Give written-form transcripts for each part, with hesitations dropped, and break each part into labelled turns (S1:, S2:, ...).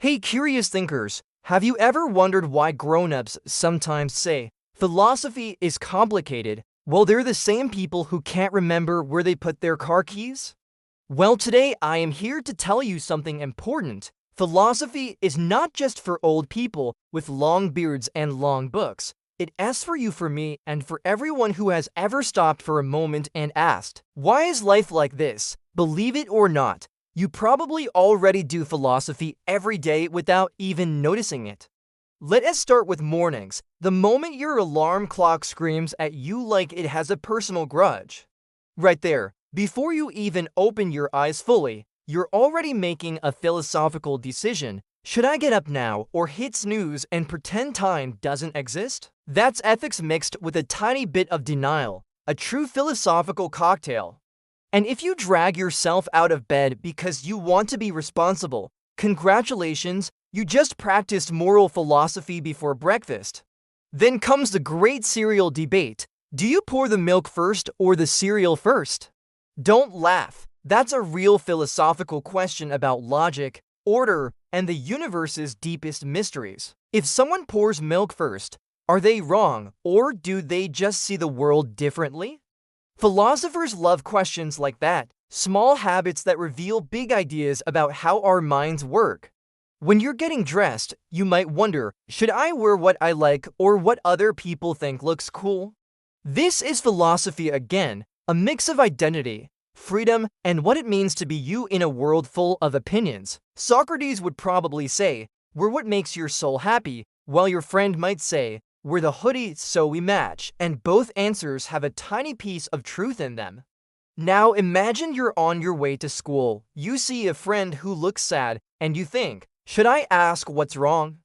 S1: Hey, curious thinkers, have you ever wondered why grown-ups sometimes say philosophy is complicated while they're the same people who can't remember where they put their car keys? Well, today I am here to tell you something important. Philosophy is not just for old people with long beards and long books. It is for you, for me, and for everyone who has ever stopped for a moment and asked, why is life like this? Believe it or not, you probably already do philosophy every day without even noticing it. Let us start with mornings, the moment your alarm clock screams at you like it has a personal grudge. Right there, before you even open your eyes fully, you're already making a philosophical decision. Should I get up now or hit snooze and pretend time doesn't exist? That's ethics mixed with a tiny bit of denial, a true philosophical cocktail. And if you drag yourself out of bed because you want to be responsible, congratulations, you just practiced moral philosophy before breakfast. Then comes the great cereal debate. Do you pour the milk first or the cereal first? Don't laugh. That's a real philosophical question about logic, order, and the universe's deepest mysteries. If someone pours milk first, are they wrong, or do they just see the world differently? Philosophers love questions like that, small habits that reveal big ideas about how our minds work. When you're getting dressed, you might wonder, should I wear what I like or what other people think looks cool? This is philosophy again, a mix of identity, freedom, and what it means to be you in a world full of opinions. Socrates would probably say, we're what makes your soul happy, while your friend might say, we're the hoodie so we match, and both answers have a tiny piece of truth in them. Now imagine you're on your way to school, you see a friend who looks sad, and you think, should I ask what's wrong?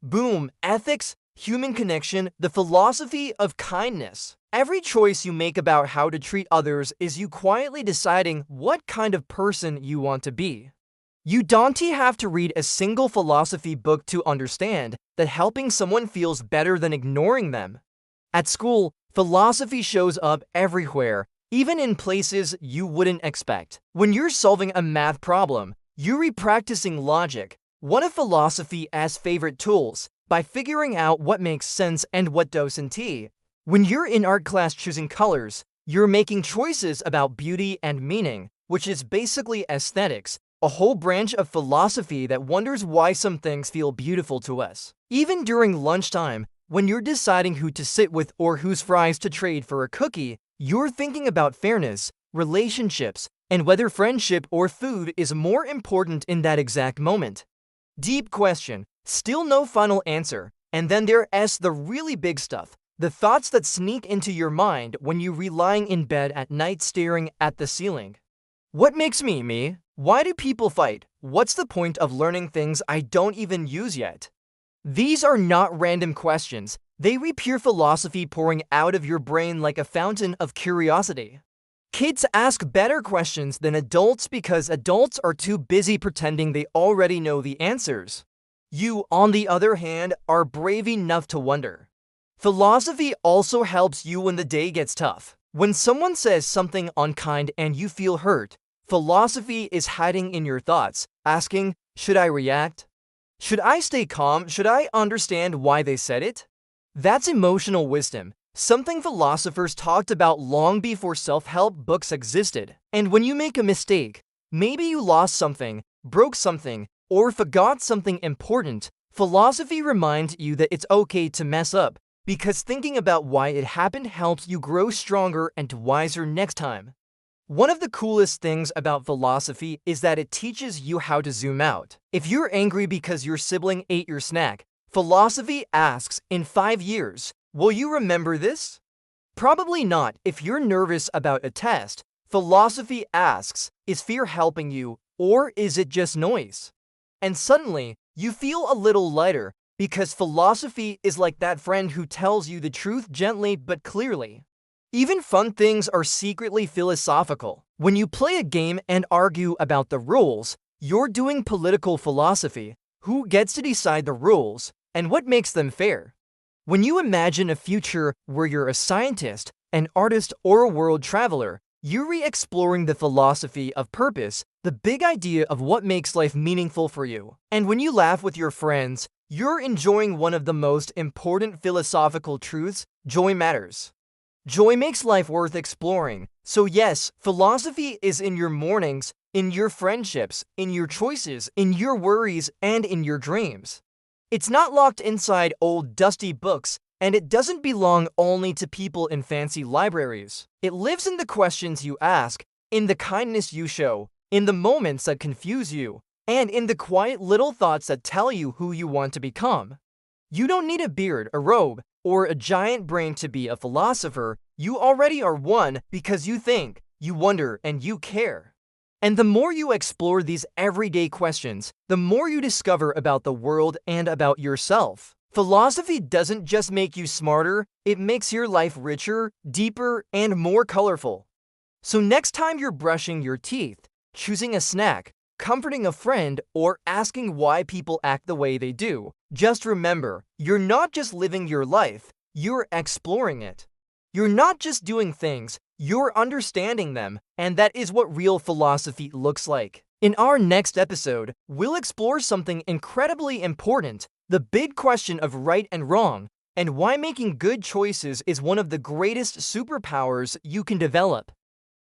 S1: Boom, ethics, human connection, the philosophy of kindness. Every choice you make about how to treat others is you quietly deciding what kind of person you want to be. You don't have to read a single philosophy book to understand that helping someone feels better than ignoring them. At school, philosophy shows up everywhere, even in places you wouldn't expect. When you're solving a math problem, you're repracticing logic, one of philosophy's favorite tools, by figuring out what makes sense and what doesn't. When you're in art class choosing colors, you're making choices about beauty and meaning, which is basically aesthetics, a whole branch of philosophy that wonders why some things feel beautiful to us. Even during lunchtime, when you're deciding who to sit with or whose fries to trade for a cookie, you're thinking about fairness, relationships, and whether friendship or food is more important in that exact moment. Deep question, still no final answer, and then there's the really big stuff, the thoughts that sneak into your mind when you're lying in bed at night staring at the ceiling. What makes me me? Why do people fight? What's the point of learning things I don't even use yet? These are not random questions. They read pure philosophy pouring out of your brain like a fountain of curiosity. Kids ask better questions than adults because adults are too busy pretending they already know the answers. You, on the other hand, are brave enough to wonder. Philosophy also helps you when the day gets tough. When someone says something unkind and you feel hurt, philosophy is hiding in your thoughts, asking, should I react? Should I stay calm? Should I understand why they said it? That's emotional wisdom, something philosophers talked about long before self-help books existed. And when you make a mistake, maybe you lost something, broke something, or forgot something important, philosophy reminds you that it's okay to mess up, because thinking about why it happened helps you grow stronger and wiser next time. One of the coolest things about philosophy is that it teaches you how to zoom out. If you're angry because your sibling ate your snack, philosophy asks, in 5 years, will you remember this? Probably not. If you're nervous about a test, philosophy asks, is fear helping you, or is it just noise? And suddenly, you feel a little lighter, because philosophy is like that friend who tells you the truth gently but clearly. Even fun things are secretly philosophical. When you play a game and argue about the rules, you're doing political philosophy. Who gets to decide the rules, and what makes them fair? When you imagine a future where you're a scientist, an artist, or a world traveler, Yuri exploring the philosophy of purpose, the big idea of what makes life meaningful for you. And when you laugh with your friends, you're enjoying one of the most important philosophical truths: joy matters. Joy makes life worth exploring. So yes, philosophy is in your mornings, in your friendships, in your choices, in your worries, and in your dreams. It's not locked inside old dusty books, and it doesn't belong only to people in fancy libraries. It lives in the questions you ask, in the kindness you show, in the moments that confuse you, and in the quiet little thoughts that tell you who you want to become. You don't need a beard, a robe, or a giant brain to be a philosopher. You already are one because you think, you wonder, and you care. And the more you explore these everyday questions, the more you discover about the world and about yourself. Philosophy doesn't just make you smarter, it makes your life richer, deeper, and more colorful. So next time you're brushing your teeth, choosing a snack, comforting a friend, or asking why people act the way they do, just remember, you're not just living your life, you're exploring it. You're not just doing things, you're understanding them, and that is what real philosophy looks like. In our next episode, we'll explore something incredibly important: the big question of right and wrong, and why making good choices is one of the greatest superpowers you can develop.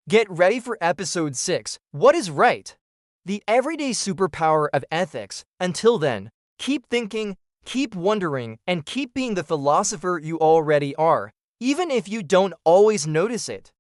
S1: Get ready for episode 6, What is Right? The everyday superpower of ethics. Until then, keep thinking, keep wondering, and keep being the philosopher you already are, even if you don't always notice it.